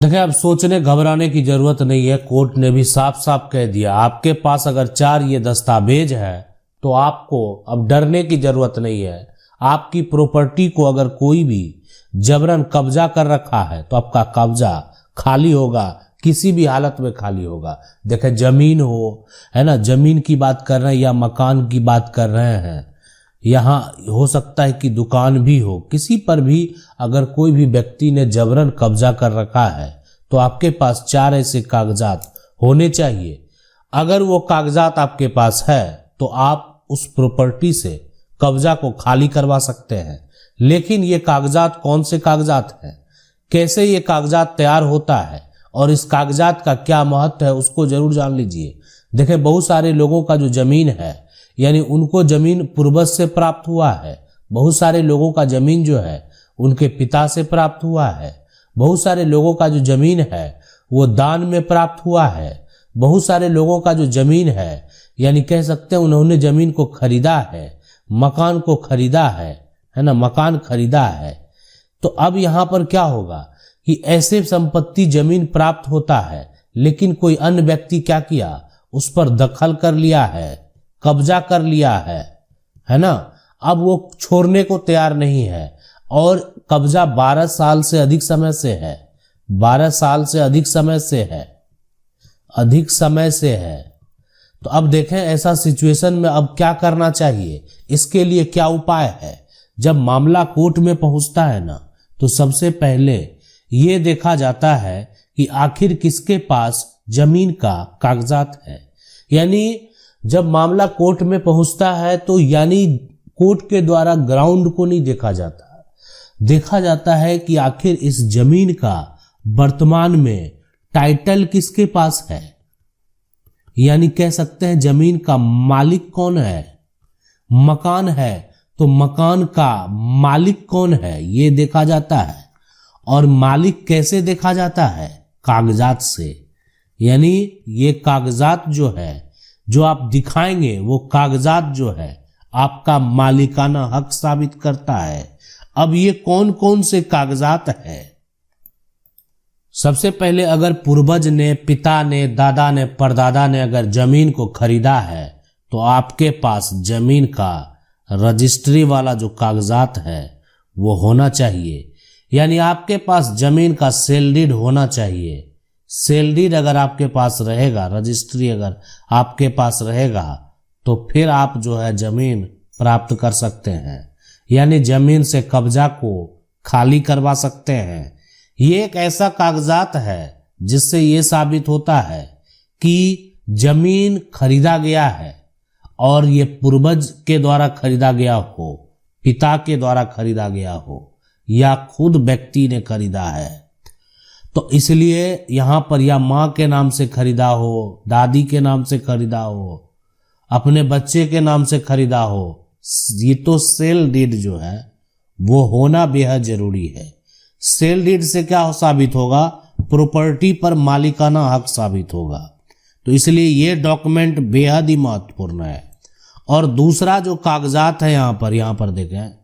देखिए, अब सोचने घबराने की जरूरत नहीं है। कोर्ट ने भी साफ साफ कह दिया, आपके पास अगर 4 ये दस्तावेज है तो आपको अब डरने की जरूरत नहीं है। आपकी प्रॉपर्टी को अगर कोई भी जबरन कब्जा कर रखा है तो आपका कब्जा खाली होगा, किसी भी हालत में खाली होगा। देखे, जमीन हो, है ना, जमीन की बात कर रहे हैं या मकान की बात कर रहे हैं, यहाँ हो सकता है कि दुकान भी हो, किसी पर भी अगर कोई भी व्यक्ति ने जबरन कब्जा कर रखा है तो आपके पास 4 ऐसे कागजात होने चाहिए। अगर वो कागजात आपके पास है तो आप उस प्रॉपर्टी से कब्जा को खाली करवा सकते हैं। लेकिन ये कागजात कौन से कागजात हैं, कैसे ये कागजात तैयार होता है और इस कागजात का क्या महत्व है, उसको जरूर जान लीजिए। देखिए, बहुत सारे लोगों का जो जमीन है, यानी उनको जमीन पूर्वज से प्राप्त हुआ है। बहुत सारे लोगों का जमीन जो है उनके पिता से प्राप्त हुआ है। बहुत सारे लोगों का जो जमीन है वो दान में प्राप्त हुआ है। बहुत सारे लोगों का जो जमीन है, यानी कह सकते हैं उन्होंने जमीन को खरीदा है, मकान को खरीदा है ना, मकान खरीदा है। तो अब यहाँ पर क्या होगा कि ऐसे संपत्ति जमीन प्राप्त होता है, लेकिन कोई अन्य व्यक्ति क्या किया, उस पर दखल कर लिया है, कब्जा कर लिया है ना। अब वो छोड़ने को तैयार नहीं है और कब्जा 12 साल से अधिक समय से है, 12 साल से अधिक समय से है, अधिक समय से है। तो अब देखें, ऐसा सिचुएशन में अब क्या करना चाहिए, इसके लिए क्या उपाय है। जब मामला कोर्ट में पहुंचता है ना, तो सबसे पहले ये देखा जाता है कि आखिर किसके पास जमीन का कागजात है। यानी जब मामला कोर्ट में पहुंचता है तो यानी कोर्ट के द्वारा ग्राउंड को नहीं देखा जाता, देखा जाता है कि आखिर इस जमीन का वर्तमान में टाइटल किसके पास है, यानी कह सकते हैं जमीन का मालिक कौन है। मकान है तो मकान का मालिक कौन है, ये देखा जाता है। और मालिक कैसे देखा जाता है, कागजात से। यानी ये कागजात जो है, जो आप दिखाएंगे, वो कागजात जो है आपका मालिकाना हक साबित करता है। अब ये कौन कौन से कागजात है, सबसे पहले अगर पूर्वज ने, पिता ने, दादा ने, परदादा ने अगर जमीन को खरीदा है तो आपके पास जमीन का रजिस्ट्री वाला जो कागजात है वो होना चाहिए। यानी आपके पास जमीन का सेल डीड होना चाहिए। सेल डीड अगर आपके पास रहेगा, रजिस्ट्री अगर आपके पास रहेगा, तो फिर आप जो है जमीन प्राप्त कर सकते हैं, यानी जमीन से कब्जा को खाली करवा सकते हैं। ये एक ऐसा कागजात है जिससे ये साबित होता है कि जमीन खरीदा गया है और ये पूर्वज के द्वारा खरीदा गया हो, पिता के द्वारा खरीदा गया हो या खुद व्यक्ति ने खरीदा है। तो इसलिए यहाँ पर या माँ के नाम से खरीदा हो, दादी के नाम से खरीदा हो, अपने बच्चे के नाम से खरीदा हो, ये तो सेल डीड जो है वो होना बेहद जरूरी है। सेल डीड से क्या साबित होगा, प्रॉपर्टी पर मालिकाना हक साबित होगा। तो इसलिए ये डॉक्यूमेंट बेहद ही महत्वपूर्ण है। और दूसरा जो कागजात है यहाँ पर देखें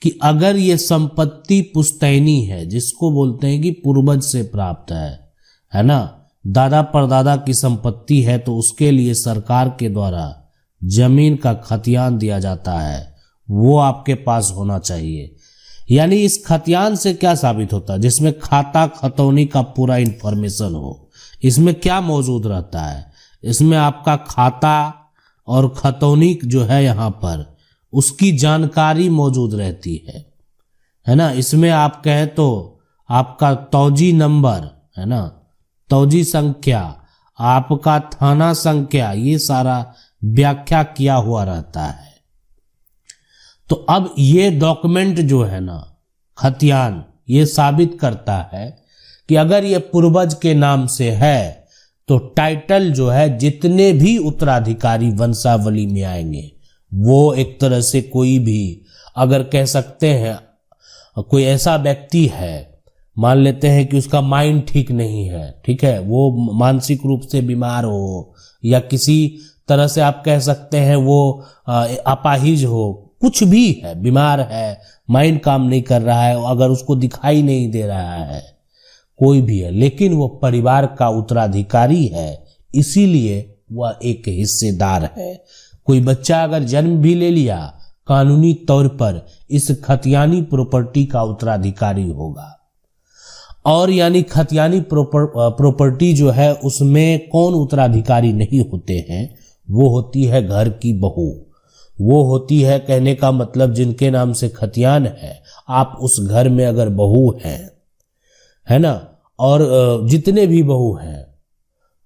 कि अगर ये संपत्ति पुश्तैनी है, जिसको बोलते हैं कि पूर्वज से प्राप्त है ना, दादा परदादा की संपत्ति है, तो उसके लिए सरकार के द्वारा जमीन का खतियान दिया जाता है, वो आपके पास होना चाहिए। यानी इस खतियान से क्या साबित होता है, जिसमें खाता खतौनी का पूरा इंफॉर्मेशन हो। इसमें क्या मौजूद रहता है, इसमें आपका खाता और खतौनी जो है यहाँ पर उसकी जानकारी मौजूद रहती है ना। इसमें आप कहें तो आपका तौजी नंबर, है ना, तौजी संख्या, आपका थाना संख्या, ये सारा व्याख्या किया हुआ रहता है। तो अब ये डॉक्यूमेंट जो है ना, खतियान, ये साबित करता है कि अगर ये पूर्वज के नाम से है तो टाइटल जो है जितने भी उत्तराधिकारी वंशावली में आएंगे, वो एक तरह से कोई भी, अगर कह सकते हैं कोई ऐसा व्यक्ति है, मान लेते हैं कि उसका माइंड ठीक नहीं है, ठीक है, वो मानसिक रूप से बीमार हो या किसी तरह से आप कह सकते हैं वो अपाहिज हो, कुछ भी है, बीमार है, माइंड काम नहीं कर रहा है, अगर उसको दिखाई नहीं दे रहा है, कोई भी है, लेकिन वो परिवार का उत्तराधिकारी है, इसीलिए वह एक हिस्सेदार है। कोई बच्चा अगर जन्म भी ले लिया, कानूनी तौर पर इस खतियानी प्रॉपर्टी का उत्तराधिकारी होगा। और यानी खतियानी प्रॉपर्टी जो है उसमें कौन उत्तराधिकारी नहीं होते हैं, वो होती है घर की बहू। वो होती है, कहने का मतलब जिनके नाम से खतियान है, आप उस घर में अगर बहू हैं, है ना, और जितने भी बहू हैं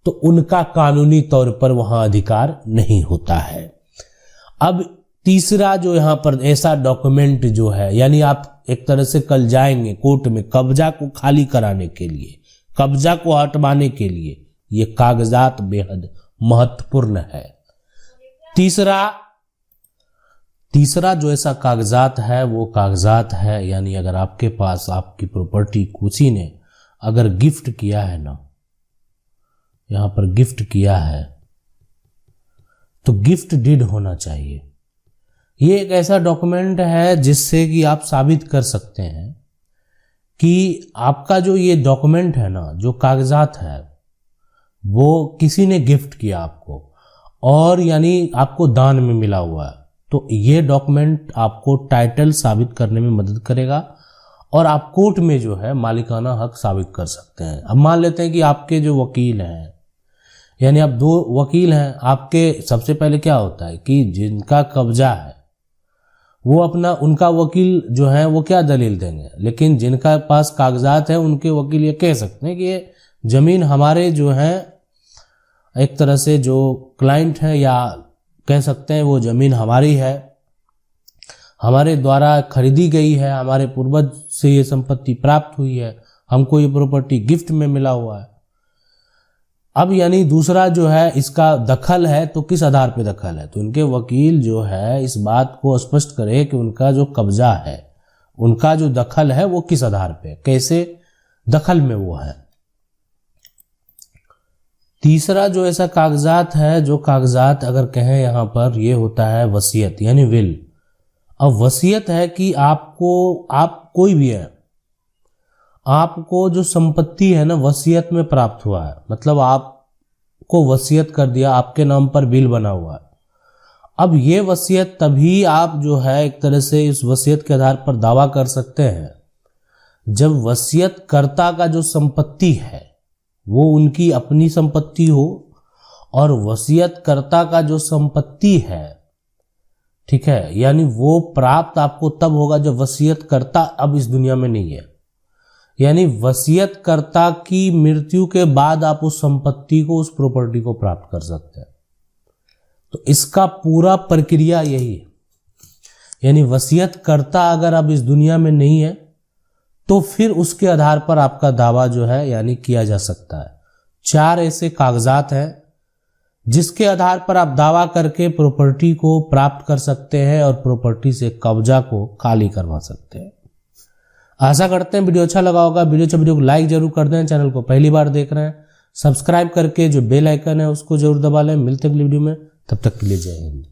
तो उनका कानूनी तौर पर वहां अधिकार नहीं होता है। अब तीसरा जो यहां पर ऐसा डॉक्यूमेंट जो है, यानी आप एक तरह से कल जाएंगे कोर्ट में कब्जा को खाली कराने के लिए, कब्जा को हटवाने के लिए, ये कागजात बेहद महत्वपूर्ण है। तीसरा जो ऐसा कागजात है वो कागजात है, यानी अगर आपके पास आपकी प्रॉपर्टी किसी ने अगर गिफ्ट किया है ना, यहां पर गिफ्ट किया है, तो गिफ्ट डीड होना चाहिए। ये एक ऐसा डॉक्यूमेंट है जिससे कि आप साबित कर सकते हैं कि आपका जो ये डॉक्यूमेंट है ना, जो कागजात है, वो किसी ने गिफ्ट किया आपको, और यानी आपको दान में मिला हुआ है। तो ये डॉक्यूमेंट आपको टाइटल साबित करने में मदद करेगा और आप कोर्ट में जो है मालिकाना हक साबित कर सकते हैं। अब मान लेते हैं कि आपके जो वकील हैं, यानी आप दो वकील हैं, आपके सबसे पहले क्या होता है कि जिनका कब्जा है वो अपना, उनका वकील जो है वो क्या दलील देंगे, लेकिन जिनका पास कागजात है उनके वकील ये कह सकते हैं कि ये जमीन हमारे जो है, एक तरह से जो क्लाइंट है या कह सकते हैं वो जमीन हमारी है, हमारे द्वारा खरीदी गई है, हमारे पूर्वज से ये संपत्ति प्राप्त हुई है, हमको ये प्रॉपर्टी गिफ्ट में मिला हुआ है। अब यानी दूसरा जो है इसका दखल है, तो किस आधार पे दखल है, तो उनके वकील जो है इस बात को स्पष्ट करे कि उनका जो कब्जा है, उनका जो दखल है वो किस आधार पे, कैसे दखल में वो है। तीसरा जो ऐसा कागजात है, जो कागजात अगर कहें यहां पर, ये होता है वसीयत यानी विल। अब वसीयत है कि आपको, आप कोई भी है, आपको जो संपत्ति है ना वसीयत में प्राप्त हुआ है, मतलब आपको वसीयत कर दिया, आपके नाम पर बिल बना हुआ है। अब ये वसीयत तभी आप जो है एक तरह से इस वसीयत के आधार पर दावा कर सकते हैं जब वसीयतकर्ता का जो संपत्ति है वो उनकी अपनी संपत्ति हो, और वसीयतकर्ता का जो संपत्ति है, ठीक है, यानी वो प्राप्त आपको तब होगा जब वसीयतकर्ता अब इस दुनिया में नहीं है, यानी वसीयतकर्ता की मृत्यु के बाद आप उस संपत्ति को, उस प्रॉपर्टी को प्राप्त कर सकते हैं। तो इसका पूरा प्रक्रिया यही है, यानी वसीयतकर्ता अगर अब इस दुनिया में नहीं है तो फिर उसके आधार पर आपका दावा जो है यानी किया जा सकता है। 4 ऐसे कागजात हैं जिसके आधार पर आप दावा करके प्रॉपर्टी को प्राप्त कर सकते हैं और प्रॉपर्टी से कब्जा को खाली करवा सकते हैं। आशा करते हैं वीडियो अच्छा लगा होगा। वीडियो को लाइक जरूर कर दें। चैनल को पहली बार देख रहे हैं सब्सक्राइब करके जो बेल आइकन है उसको जरूर दबा लें। मिलते हैं अगली वीडियो में, तब तक के लिए जय हिंद।